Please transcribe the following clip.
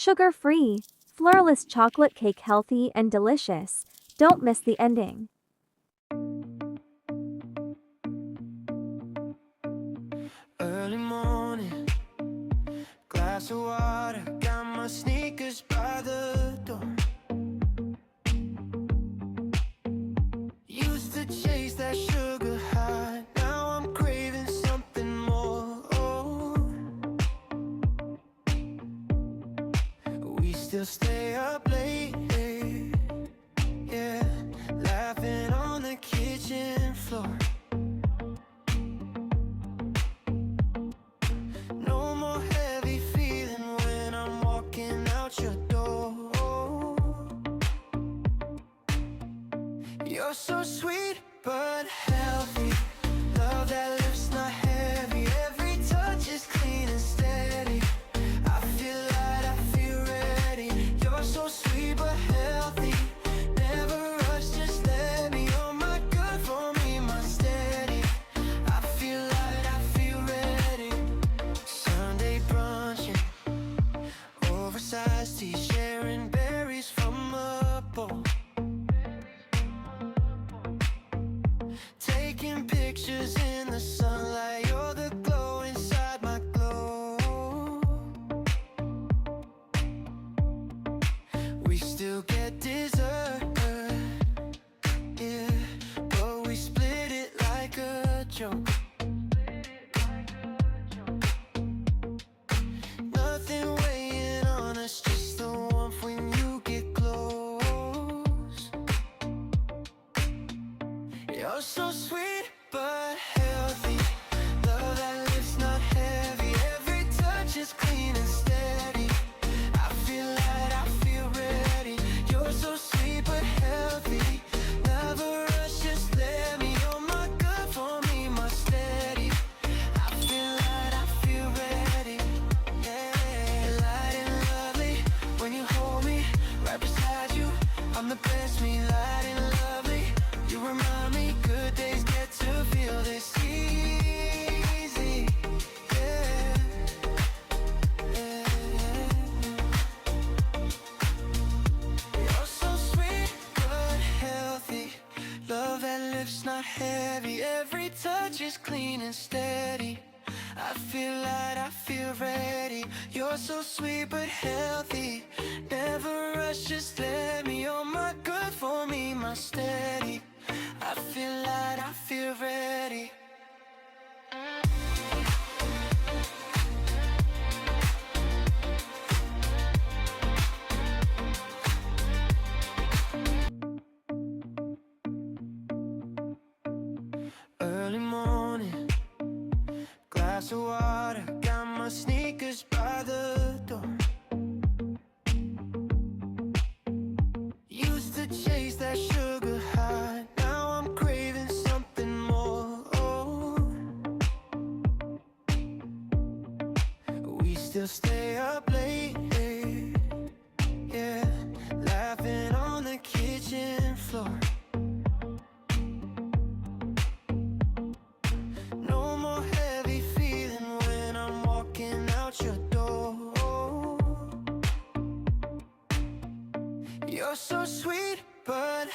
Sugar-free, flourless chocolate cake, healthy and delicious. Don't miss the ending. Early morning, glass of water, got my sneakers by the door. Used to chase that sugar high, now I'm craving something more. We still stay up late, yeah, laughing on the kitchen floor. No more heavy feeling when I'm walking out your door. You're so sweet but healthy. Love that lips not heavy. Every touch is clean and steady. I feel light, I feel ready. You're so sweet but healthy. Never rush, just let me. You're my good for me, my steady. I feel light, I feel ready. Sunday brunching, oversized tea, sharing berries from a bowl. Taking pictures in the sunlight, you're the glow inside my glow. We still get dessert, yeah, but we split it like a joke. Nothing weighing on us, just the warmth when you get close. You're so sweet but healthy. Love that lips not heavy. Every touch is clean and steady. I feel light, I feel ready. You're so sweet but healthy. Never rush, just let me. You're my good for me, my steady. I feel light, I feel ready. Yeah, light and lovely when you hold me right beside you. I'm the best, me light and lovely. You remind me good days get to feel this easy. Yeah, yeah, yeah. You're so sweet but healthy. Love that lips not heavy. Every touch is clean and steady. I feel light, I feel ready. You're so sweet but healthy. Never rush, just let me. You're my good for me, my steady. I feel light, I feel ready. Early morning, glass of water, got my sneakers by the door. Used to chase that sugar high, now I'm craving something more. We still stay up late, yeah, laughing on the kitchen floor. No more heavy feeling when I'm walking out your door. You're so sweet but